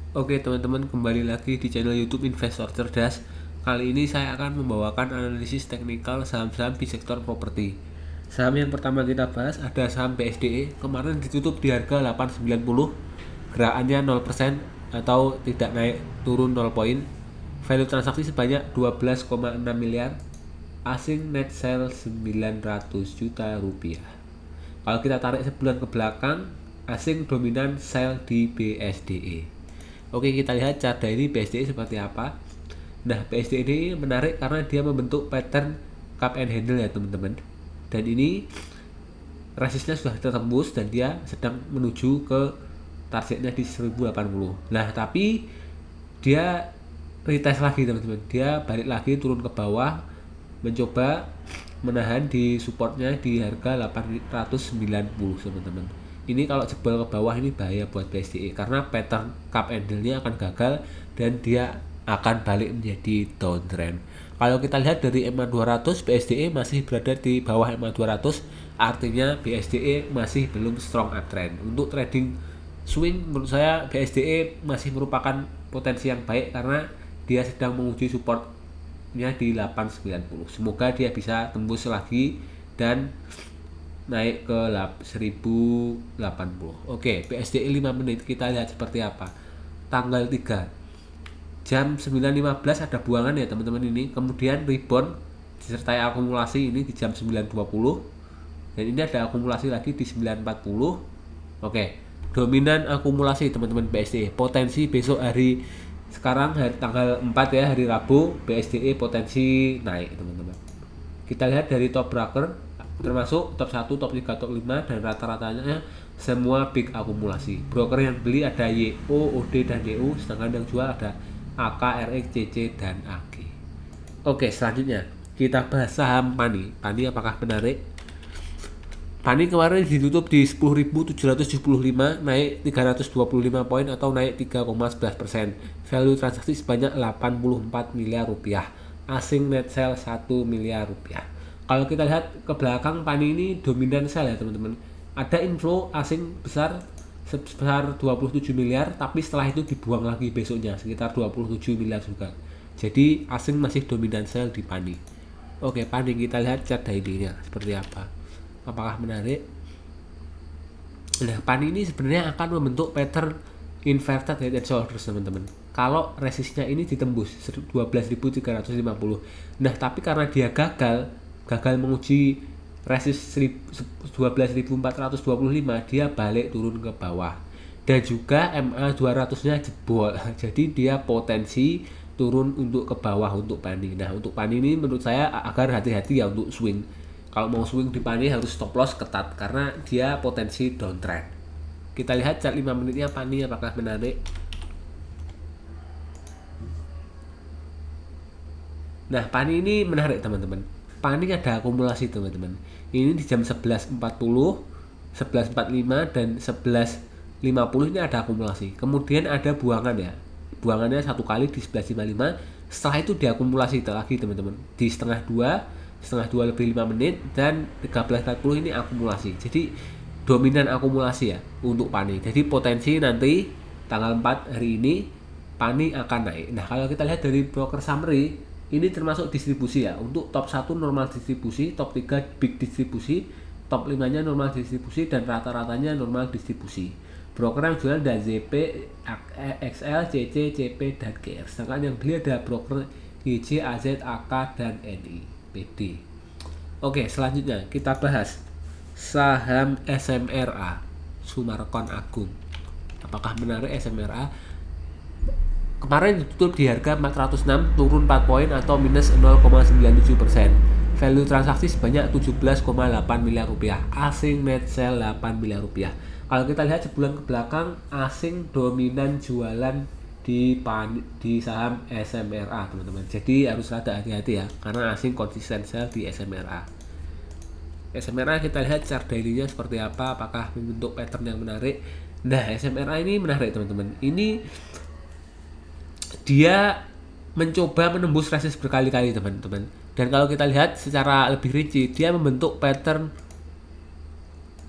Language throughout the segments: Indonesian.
Oke teman-teman, kembali lagi di channel YouTube Investor Cerdas. Kali ini saya akan membawakan analisis teknikal saham-saham di sektor properti. Saham yang pertama kita bahas ada saham BSDE. Kemarin ditutup di harga 890, gerakannya 0% atau tidak naik turun 0 poin. Value transaksi sebanyak 12,6 miliar. Asing net sale 900 juta rupiah. Kalau kita tarik sebulan ke belakang, asing dominan sell di BSDE. Oke, kita lihat chart dari BSDE seperti apa. Nah, BSDE ini menarik karena dia membentuk pattern cup and handle ya teman-teman. Dan ini resistnya sudah tertembus dan dia sedang menuju ke targetnya di 1080. Nah, tapi dia retest lagi teman-teman. Dia balik lagi turun ke bawah, mencoba menahan di supportnya di harga 890 teman-teman. Ini kalau jebol ke bawah ini bahaya buat BSDE karena pattern cup handle-nya akan gagal dan dia akan balik menjadi downtrend. Kalau kita lihat dari MA200, BSDE masih berada di bawah MA200, artinya BSDE masih belum strong uptrend. Untuk trading swing menurut saya BSDE masih merupakan potensi yang baik karena dia sedang menguji supportnya di 890. Semoga dia bisa tembus lagi dan naik ke 1080. Oke, BSDE 5 menit kita lihat seperti apa. Tanggal 3 jam 9.15 ada buangan ya teman-teman ini, kemudian rebound disertai akumulasi ini di jam 9.20 dan ini ada akumulasi lagi di 9.40. Oke, dominan akumulasi teman-teman BSDE. Potensi besok hari sekarang hari tanggal 4 ya, hari Rabu, BSDE potensi naik teman-teman. Kita lihat dari top broker termasuk top 1, top 3, top 5 dan rata-ratanya semua big akumulasi. Broker yang beli ada YO, OD dan YU, sedangkan yang jual ada AK, RX, CC dan AG. Oke, selanjutnya kita bahas saham PANI. PANI apakah menarik? PANI kemarin ditutup di 10.775, naik 325 poin atau naik 3,11%. Value transaksi sebanyak 84 miliar rupiah. Asing net sale 1 miliar rupiah. Kalau kita lihat ke belakang, PANI ini dominan sell ya teman-teman. Ada inflow asing besar sebesar 27 miliar, tapi setelah itu dibuang lagi besoknya sekitar 27 miliar juga. Jadi asing masih dominan sell di PANI. Oke, PANI kita lihat chart daily-nya seperti apa. Apakah menarik? Nah, PANI ini sebenarnya akan membentuk pattern inverted head and shoulders teman-teman. Kalau resistnya ini ditembus 12.350. Nah, tapi karena dia gagal menguji resist 12.425, dia balik turun ke bawah. Dan juga MA200 nya jebol. Jadi dia potensi turun untuk ke bawah untuk PANI. Nah, untuk PANI ini menurut saya agar hati-hati ya untuk swing. Kalau mau swing di PANI harus stop loss ketat karena dia potensi downtrend. Kita lihat chart 5 menitnya PANI apakah menarik. Nah, PANI ini menarik teman-teman. PANI ada akumulasi teman-teman. Ini di jam 11.40, 11.45 dan 11.50 ini ada akumulasi. Kemudian ada buangan ya. Buangannya satu kali di 11.55. Setelah itu diakumulasi lagi teman-teman. Di setengah 2 lebih 5 menit dan 13.40 ini akumulasi. Jadi dominan akumulasi ya untuk PANI. Jadi potensi nanti tanggal 4 hari ini PANI akan naik. Nah, kalau kita lihat dari broker summary, ini termasuk distribusi ya. Untuk top 1 normal distribusi, top 3 big distribusi, top 5 nya normal distribusi dan rata-ratanya normal distribusi. Broker yang jual ada ZP, XL, CC, CP dan GR. Sedangkan yang beli ada broker IJ, AZ, AK dan NI, PD. Oke, selanjutnya kita bahas saham SMRA, Sumarkon Agung. Apakah menarik SMRA? Kemarin ditutup di harga 406, turun 4 poin atau minus 0,97%. Value transaksi sebanyak 17,8 miliar rupiah. Asing net sale 8 miliar rupiah. Kalau kita lihat sebulan ke belakang, asing dominan jualan di saham SMRA teman-teman. Jadi harus rada hati-hati ya, karena asing konsisten sell di SMRA. SMRA kita lihat chart daily-nya seperti apa, apakah membentuk pattern yang menarik. Nah, SMRA ini menarik teman-teman. Ini dia mencoba menembus resist berkali-kali teman-teman. Dan kalau kita lihat secara lebih rinci, dia membentuk pattern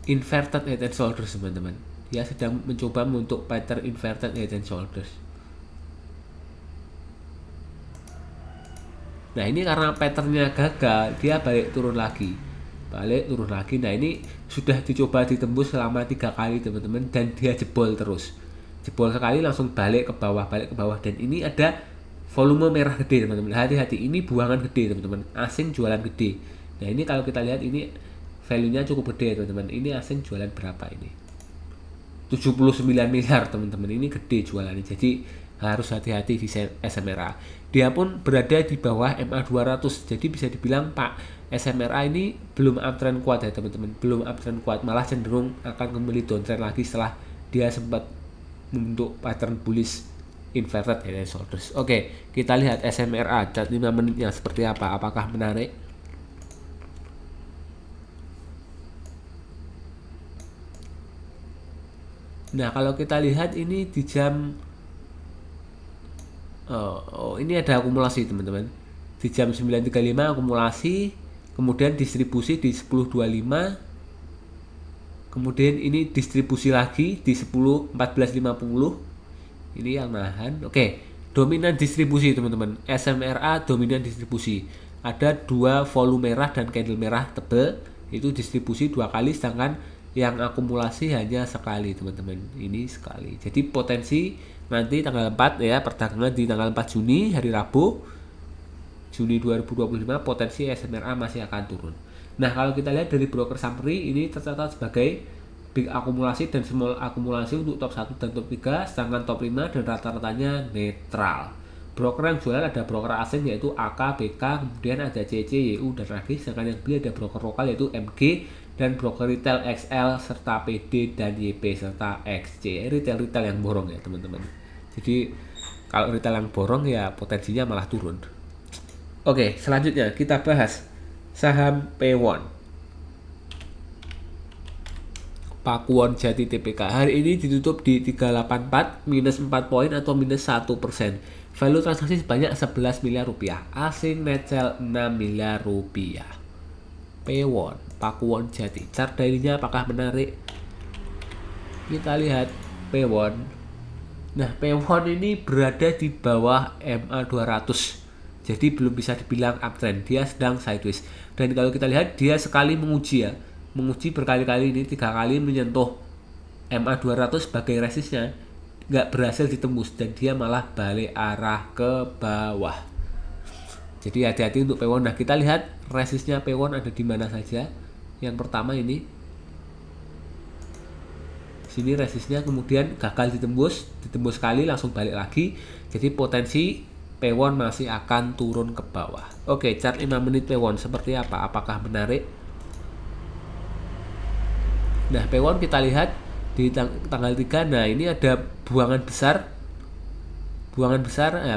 inverted head and shoulders teman-teman. Dia sedang mencoba membentuk pattern inverted head and shoulders. Nah ini karena patternnya gagal, dia balik turun lagi, nah ini sudah dicoba ditembus selama 3 kali teman-teman, dan dia jebol terus, jebol sekali langsung balik ke bawah, dan ini ada volume merah gede teman-teman. Hati-hati, ini buangan gede teman-teman, asing jualan gede. Nah ini kalau kita lihat ini value nya cukup gede teman-teman. Ini asing jualan berapa ini, 79 miliar teman-teman, ini gede jualannya, jadi harus hati-hati di SMRA. Dia pun berada di bawah MA 200, jadi bisa dibilang Pak SMRA ini belum uptrend kuat ya teman-teman, belum uptrend kuat, malah cenderung akan kembali downtrend lagi setelah dia sempat membentuk pattern bullish inverted head and shoulders. Oke, kita lihat SMRA chart 5 menitnya seperti apa, apakah menarik? Nah kalau kita lihat ini di jam ini ada akumulasi teman-teman, di jam 9.35 akumulasi, kemudian distribusi di 10.25, kemudian ini distribusi lagi di 10.14.50, ini yang nahan. Oke, dominan distribusi teman-teman, SMRA dominan distribusi, ada 2 volume merah dan candle merah tebal, itu distribusi 2 kali, sedangkan yang akumulasi hanya sekali teman-teman, ini sekali. Jadi potensi nanti tanggal 4 ya, perdagangan di tanggal 4 Juni hari Rabu Juni 2025, potensi SMRA masih akan turun. Nah kalau kita lihat dari broker summary, ini tercatat sebagai big akumulasi dan small akumulasi untuk top 1 dan top 3, sedangkan top 5 dan rata-ratanya netral. Broker yang jualan ada broker asing yaitu AK, BK, kemudian ada CC, YU, dan RAGI, sedangkan yang beli ada broker lokal yaitu MG, dan broker retail XL serta PD dan YP serta XC. Retail yang borong ya teman-teman. Jadi kalau retail yang borong ya potensinya malah turun. Oke, selanjutnya kita bahas saham P1 Pakuwon Jati Tbk. Hari ini ditutup di 384, minus 4 poin atau minus 1%. Value transaksi sebanyak 11 miliar rupiah. Asing net sell 6 miliar rupiah. P1 Pakuwon Jati. Chart daily-nya apakah menarik? Kita lihat P1. Nah, P1 ini berada di bawah MA 200. Jadi belum bisa dibilang uptrend, dia sedang sideways. Dan kalau kita lihat dia sekali menguji ya, menguji berkali-kali, ini 3 kali menyentuh MA 200 sebagai resistnya, nggak berhasil ditembus dan dia malah balik arah ke bawah. Jadi hati-hati untuk P1. Nah kita lihat resistnya P1 ada di mana saja. Yang pertama ini, sini resistnya, kemudian gagal ditembus sekali langsung balik lagi. Jadi potensi P1 masih akan turun ke bawah. Oke, chart 5 menit P1 seperti apa? Apakah menarik? Nah, P1 kita lihat di tanggal 3. Nah, ini ada buangan besar.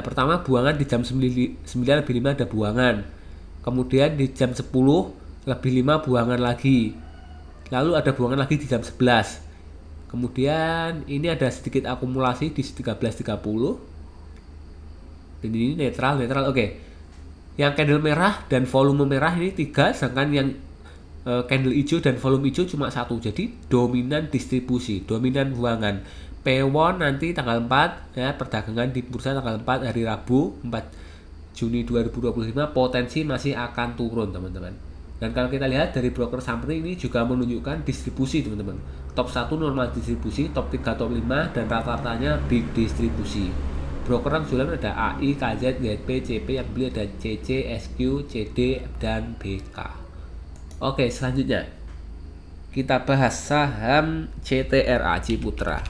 Pertama buangan di jam 9 lebih 5 ada buangan. Kemudian di jam 10 lebih 5 buangan lagi. Lalu ada buangan lagi di jam 11. Kemudian ini ada sedikit akumulasi di 13.30. Dan ini netral. Oke. Yang candle merah dan volume merah ini 3, sedangkan yang candle hijau dan volume hijau cuma 1. Jadi dominan distribusi, dominan buangan. P1 nanti tanggal 4 ya, perdagangan di bursa tanggal 4 hari Rabu 4 Juni 2025, potensi masih akan turun teman-teman. Dan kalau kita lihat dari broker summary ini juga menunjukkan distribusi teman-teman. Top 1 normal distribusi, top 3, top 5 dan rata-ratanya big distribusi. Broker yang jualan ada AI, KZ, ZP, CP, yang beli ada CC, SQ, CD, dan BK. Oke, selanjutnya kita bahas saham CTRA Ciputra.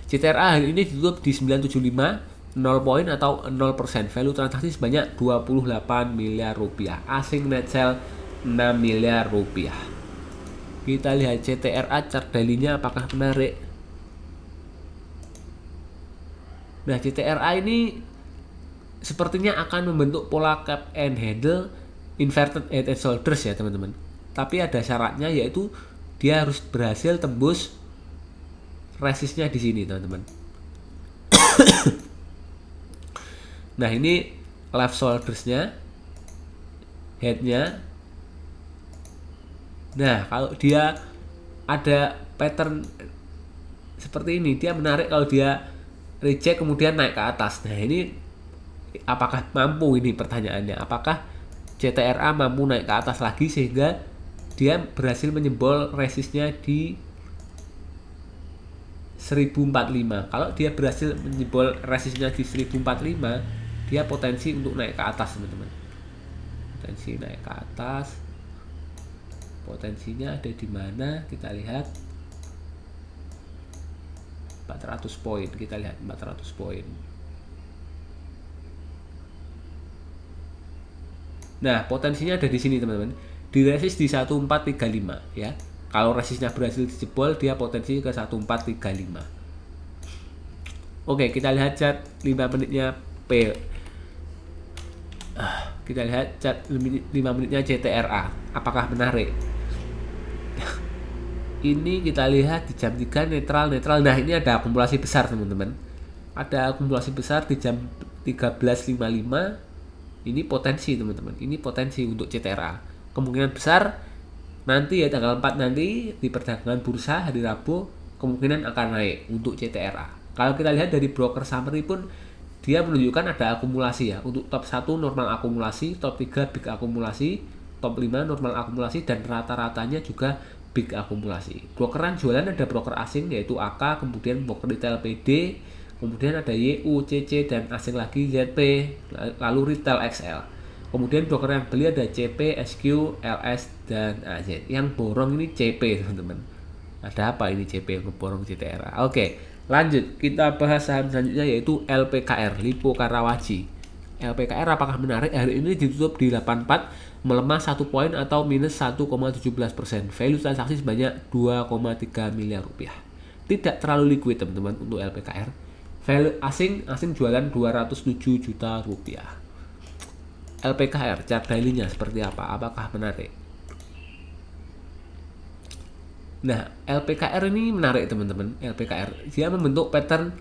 CTRA hari ini ditutup di 975, 0 poin atau 0%. Value transaksi sebanyak 28 miliar rupiah. Asing net sell 6 miliar rupiah. Kita lihat CTRA chart daily-nya apakah menarik. Nah, CTRA ini sepertinya akan membentuk pola cap and handle inverted head and shoulders ya teman-teman. Tapi ada syaratnya, yaitu dia harus berhasil tembus resistnya di sini teman-teman. Nah ini left shouldersnya, headnya. Nah kalau dia ada pattern seperti ini, dia menarik. Kalau dia reject kemudian naik ke atas, nah ini apakah mampu, ini pertanyaannya, apakah CTRA mampu naik ke atas lagi sehingga dia berhasil menyebol resistnya di 1045. Kalau dia berhasil menyebol resistnya di 1045, dia potensi untuk naik ke atas, teman-teman. Potensi naik ke atas. Potensinya ada di mana? Kita lihat 400 poin. Kita lihat 400 poin. Nah, potensinya ada di sini, teman-teman. Di resist di 1435 ya. Kalau resistnya berhasil dijebol, dia potensi ke 1435. Oke, kita lihat chart 5 menitnya P. Kita lihat chart 5 menitnya CTRA. Apakah menarik? Ini kita lihat di jam 3 netral. Nah, ini ada akumulasi besar, teman-teman. Ada akumulasi besar di jam 13.55. Ini potensi, teman-teman. Ini potensi untuk CTRA. Kemungkinan besar nanti ya tanggal 4 nanti di perdagangan bursa hari Rabu kemungkinan akan naik untuk CTRA. Kalau kita lihat dari broker summary pun dia menunjukkan ada akumulasi ya. Untuk top 1 normal akumulasi, top 3 big akumulasi, top 5 normal akumulasi, dan rata-ratanya juga big akumulasi. Brokeran jualan ada broker asing yaitu AK, kemudian broker retail PD, kemudian ada YU, CC, dan asing lagi ZP, lalu retail XL. Kemudian broker yang beli ada CP, SQ, LS, dan AZ. Yang borong ini CP, teman-teman. Ada apa ini CP yang borong CTRA? Oke, lanjut. Kita bahas saham selanjutnya yaitu LPKR, Lipo Karawaci. LPKR apakah menarik? Hari ini ditutup di 84, melemah 1 poin atau minus 1,17%. Value transaksi sebanyak 2,3 miliar rupiah. Tidak terlalu liquid, teman-teman, untuk LPKR. Value asing jualan 207 juta rupiah. LPKR chart daily-nya seperti apa? Apakah menarik? Nah, LPKR ini menarik, teman-teman. LPKR dia membentuk pattern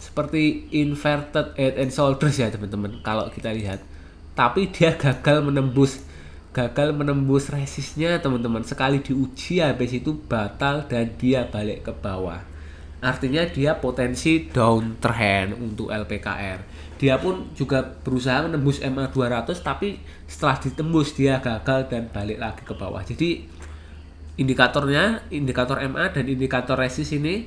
seperti inverted head and shoulders ya, teman-teman. Kalau kita lihat, tapi dia gagal menembus resistnya, teman-teman. Sekali diuji habis itu batal dan dia balik ke bawah. Artinya dia potensi downtrend untuk LPKR. Dia pun juga berusaha menembus MA 200, tapi setelah ditembus dia gagal dan balik lagi ke bawah. Jadi indikatornya, indikator MA dan indikator resist ini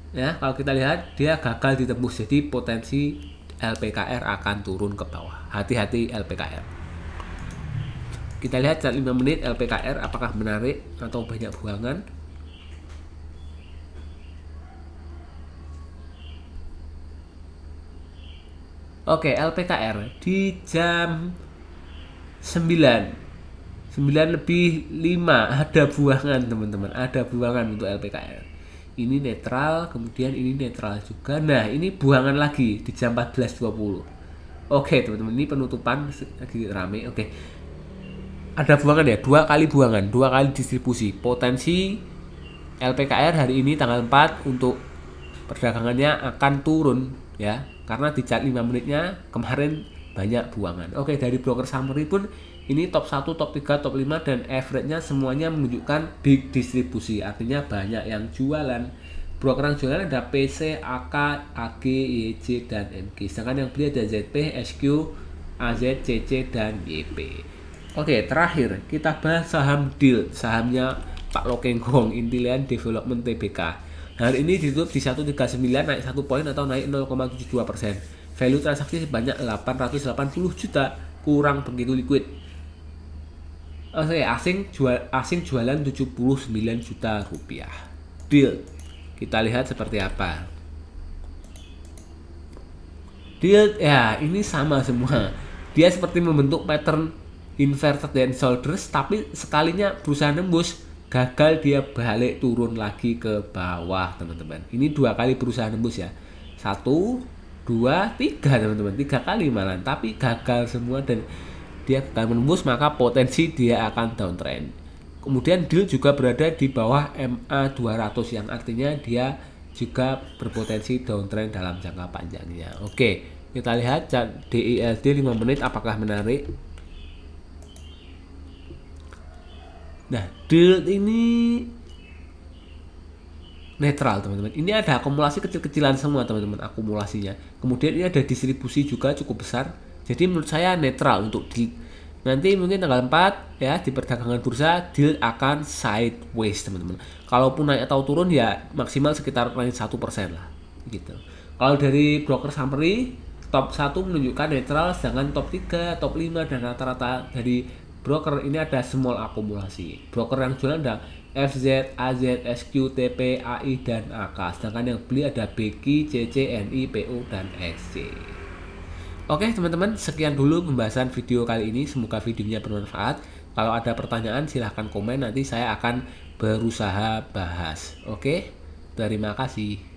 ya, kalau kita lihat dia gagal ditembus. Jadi potensi LPKR akan turun ke bawah. Hati-hati LPKR. Kita lihat chart 5 menit LPKR apakah menarik atau banyak buangan. Oke, LPKR di jam 9 lebih 5 ada buangan, teman-teman. Ada buangan untuk LPKR. Ini netral, kemudian ini netral juga. Nah, ini buangan lagi di jam 14.20. Oke, teman-teman, ini penutupan lagi rame. Oke. Ada buangan ya, 2 kali buangan, 2 kali distribusi. Potensi LPKR hari ini tanggal 4 untuk perdagangannya akan turun ya, karena di chart 5 menitnya kemarin banyak buangan. Oke, dari broker summary pun ini top 1, top 3, top 5 dan average-nya semuanya menunjukkan big distribusi, artinya banyak yang jualan. Broker yang jualan ada PC, AK, AG, YJ, dan MG. Sedangkan yang beli ada ZP, SQ, AZ, CC, dan YP. Oke, terakhir kita bahas saham DEAL, sahamnya Pak Lokenggong, Intillian Development Tbk. Hari ini ditutup di 139, naik 1 poin atau naik 0,72%. Value transaksi sebanyak 880 juta, kurang begitu liquid. Oke, asing jualan 79 juta rupiah. DEAL, kita lihat seperti apa. DEAL ya, ini sama semua. Dia seperti membentuk pattern inverted head and shoulders, tapi sekalinya berusaha nembus, gagal, dia balik turun lagi ke bawah, teman-teman. Ini 2 kali berusaha nembus ya, 1, 2, 3, teman-teman, 3 kali malah, tapi gagal semua dan dia gagal menembus, maka potensi dia akan downtrend. Kemudian DEAL juga berada di bawah MA 200 yang artinya dia juga berpotensi downtrend dalam jangka panjangnya. Oke, kita lihat chart DILD 5 menit apakah menarik. Nah, DEAL ini netral teman-teman. Ini ada akumulasi kecil-kecilan semua teman-teman akumulasinya. Kemudian ini ada distribusi juga cukup besar. Jadi menurut saya netral untuk nanti mungkin tanggal 4 ya di perdagangan bursa deal akan sideways teman-teman. Kalaupun naik atau turun ya maksimal sekitar range 1% lah gitu. Kalau dari broker summary top 1 menunjukkan netral, sedangkan top 3, top 5 dan rata-rata dari broker ini ada small akumulasi. Broker yang jualan ada FZ, AZ, SQ, TP, AI dan AK. Sedangkan yang beli ada BQ, CC, NI, PO dan SC. Oke teman-teman, sekian dulu pembahasan video kali ini. Semoga videonya bermanfaat. Kalau ada pertanyaan silahkan komen, nanti saya akan berusaha bahas. Oke, terima kasih.